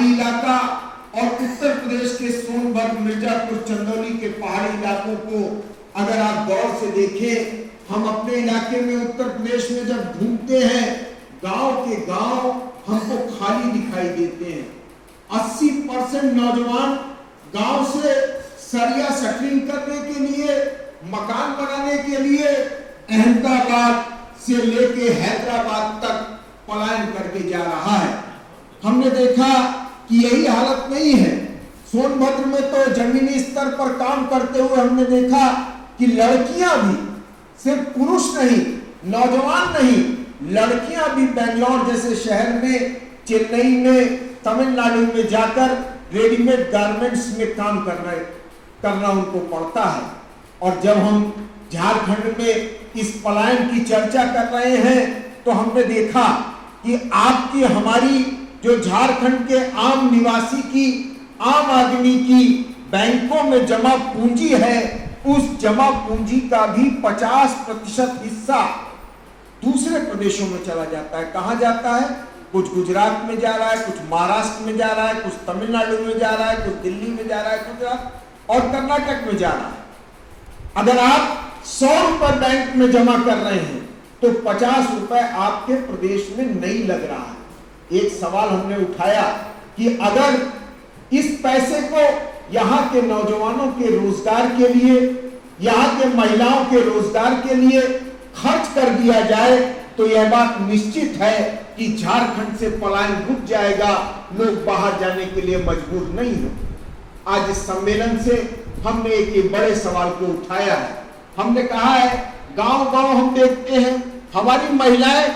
पहाड़ी इलाका और उत्तर प्रदेश के सोनभद्र, मिर्जापुर, चंदौली के पहाड़ी इलाकों को अगर आप गौर से देखें, हम अपने इलाके में उत्तर प्रदेश में जब घूमते हैं, गांव के गांव हमको खाली दिखाई देते हैं। 80% नौजवान गांव से सरिया शटरिंग करने के लिए, मकान बनाने के लिए अहमदाबाद से लेके हैदराबाद तक पलायन करके जा रहा है। हमने देखा कि यही हालत नहीं है। सोनभद्र में तो जमीनी स्तर पर काम करते हुए हमने देखा कि लड़कियां भी, सिर्फ पुरुष नहीं, नौजवान नहीं, लड़कियां भी बेंगलोर जैसे शहर में, चेन्नई में, तमिलनाडु में जाकर रेडीमेड गारमेंट्स में काम करना उनको पड़ता है। और जब हम झारखंड में इस पलायन की चर्चा कर रहे हैं तो हमने देखा कि आपकी, हमारी जो झारखंड के आम निवासी की, आम आदमी की बैंकों में जमा पूंजी है, उस जमा पूंजी का भी 50% हिस्सा दूसरे प्रदेशों में चला जाता है। कहां जाता है? कुछ गुजरात में जा रहा है, कुछ महाराष्ट्र में जा रहा है, कुछ तमिलनाडु में जा रहा है, कुछ दिल्ली में जा रहा है, गुजरात और कर्नाटक में जा रहा है। अगर आप 100 रुपए बैंक में जमा कर रहे हैं तो 50 रुपए आपके प्रदेश में नहीं लग रहा है। एक सवाल हमने उठाया कि अगर इस पैसे को यहाँ के नौजवानों के रोजगार के लिए, यहाँ के महिलाओं के रोजगार के लिए खर्च कर दिया जाए तो यह बात निश्चित है कि झारखंड से पलायन रुक जाएगा, लोग बाहर जाने के लिए मजबूर नहीं हो। आज इस सम्मेलन से हमने एक बड़े सवाल को उठाया है। हमने कहा है, गांव गांव हम देखते हैं हमारी महिलाएं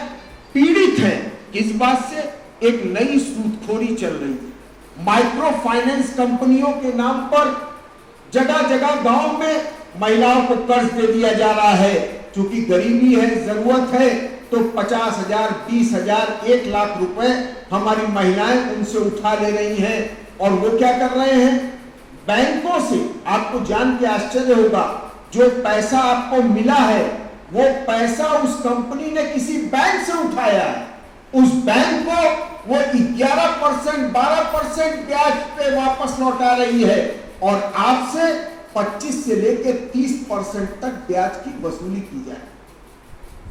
पीड़ित हैं। किस बात से? एक नई सूदखोरी चल रही है। माइक्रो फाइनेंस कंपनियों के नाम पर जगह जगह गांव में महिलाओं को कर्ज दे दिया जा रहा है। क्योंकि गरीबी है, जरूरत है, तो 50,000, 20,000, 1 लाख रुपए हमारी महिलाएं उनसे उठा ले रही हैं। और वो क्या कर रहे हैं? बैंकों से, आपको जान के आश्चर्य होगा, जो पैसा आपको मिला है वो पैसा उस कंपनी ने किसी बैंक से उठाया है। उस बैंक को वो 11%, 12% ब्याज पे वापस लौटा रही है और आपसे 25 से लेकर 30% तक ब्याज की वसूली की जाए।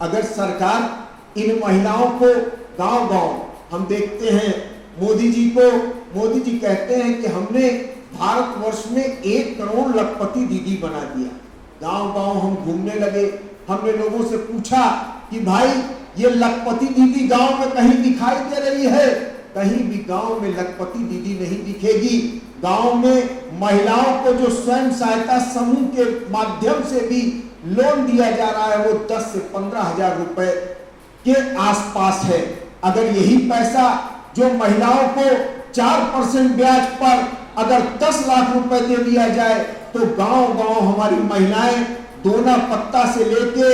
अगर सरकार इन महिलाओं को गांव-गांव, हम देखते हैं मोदी जी कहते हैं कि हमने भारतवर्ष में 1 करोड़ लखपति दीदी बना दिया। गांव-गांव हम घूमने लगे, हमने लोगों से पूछा कि भाई ये लखपति दीदी गांव में कहीं दिखाई दे रही है? कहीं भी गांव में लखपति दीदी नहीं दिखेगी। गांव में महिलाओं को जो स्वयं सहायता समूह के माध्यम से भी लोन दिया जा रहा है वो 10 से 15,000 रुपए के आसपास है। अगर यही पैसा जो महिलाओं को 4% ब्याज पर अगर 10 लाख रुपए दे दिया जाए तो गांव-गांव हमारी महिलाएं दोना पत्ता से लेके,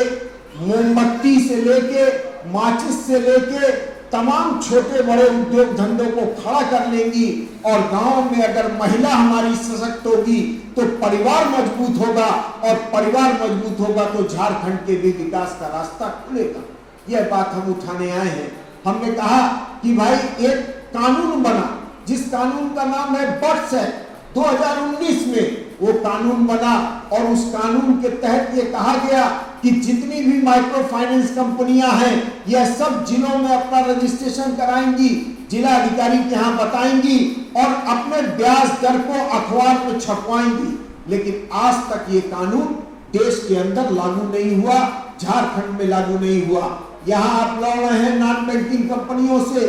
मोमबत्ती से लेके, माचिस से लेके तमाम छोटे बड़े उद्योग धंधों को खड़ा कर लेंगी। और गांव में अगर महिला हमारी सशक्त होगी तो परिवार मजबूत होगा, और परिवार मजबूत होगा तो झारखंड के भी विकास का रास्ता खुलेगा। यह बात हम उठाने आए हैं। हमने कहा कि भाई एक कानून बना, जिस कानून का नाम है बर्ड्स एक्ट, 2019 में वो कानून बना और उस कानून के तहत ये कहा गया कि जितनी भी माइक्रो फाइनेंस कंपनियां हैं यह सब जिलों में अपना रजिस्ट्रेशन कराएंगी, जिला अधिकारी के यहाँ बताएंगी और अपने ब्याज दर को अखबार में छपवाएंगी। लेकिन आज तक ये कानून देश के अंदर लागू नहीं हुआ, झारखंड में लागू नहीं हुआ। यहाँ आप लड़ रहे हैं नॉन बैंकिंग कंपनियों से,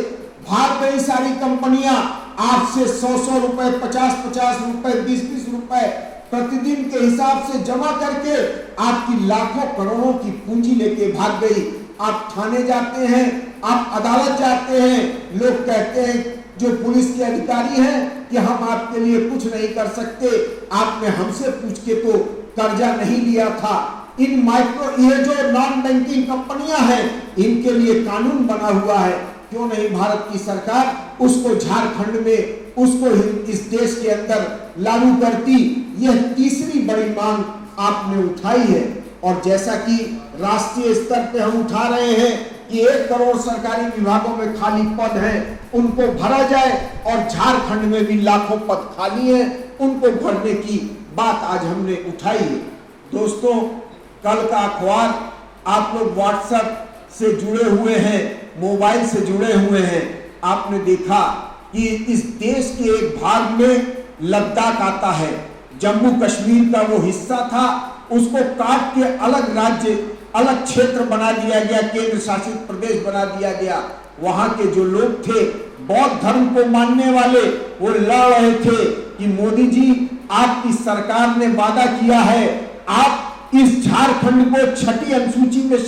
भाग गई सारी कंपनियां आपसे 100-100 रुपए, 50-50 रुपए, 20-20 रुपए प्रतिदिन के हिसाब से जमा करके आपकी लाखों करोड़ों की पूंजी लेके भाग गई। आप थाने जाते हैं, आप अदालत जाते हैं, लोग कहते हैं जो पुलिस के अधिकारी हैं कि हम आपके लिए कुछ नहीं कर सकते, आपने हमसे पूछ के तो कर्जा नहीं लिया था। इन ये जो नॉन बैंकिंग कंपनियां हैं इनके लिए कानून बना हुआ है, क्यों नहीं भारत की सरकार उसको झारखंड में, उसको इस देश के अंदर लागू करती। यह तीसरी बड़ी मांग आपने उठाई है। और जैसा कि राष्ट्रीय स्तर पे हम उठा रहे हैं कि 1 करोड़ सरकारी विभागों में खाली पद हैं, उनको भरा जाए, और झारखंड में भी लाखों पद खाली हैं, उनको भरने की बात आज हमने उठाई है। दोस्तों, कल का अखबार, आप लोग व्हाट्सएप से जुड़े हुए हैं, मोबाइल से जुड़े हुए हैं, आपने देखा कि इस देश के एक भाग में लद्दाख आता है, जम्मू कश्मीर का वो हिस्सा था, उसको काट के अलग राज्य, अलग क्षेत्र बना दिया गया, केंद्र शासित प्रदेश बना दिया गया। वहां के जो लोग थे, बौद्ध धर्म को मानने वाले, वो लड़ रहे थे कि मोदी जी, आपकी सरकार ने वादा किया है, आप इस झारखंड को 6ठी अनुसूची में,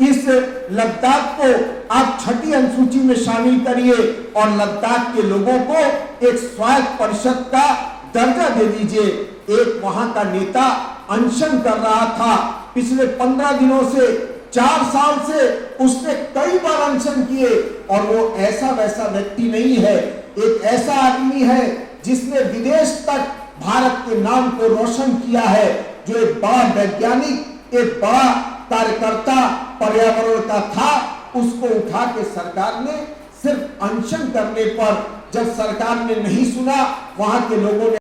इस लद्दाख को आप 6ठी अनुसूची में शामिल करिए और लद्दाख के लोगों को एक स्वायत्त परिषद का दर्जा दे दीजिए। एक वहां का नेता अनशन कर रहा था पिछले 15 दिनों से, 4 साल से उसने कई बार अनशन किए, और वो ऐसा वैसा व्यक्ति नहीं है, एक ऐसा आदमी है जिसने विदेश तक भारत के नाम को रोशन किया है, जो एक बड़ा वैज्ञानिक, एक बड़ा कार्यकर्ता पर्यावरण का था। उसको उठा के सरकार ने सिर्फ अनशन करने पर, जब सरकार ने नहीं सुना, वहां के लोगों ने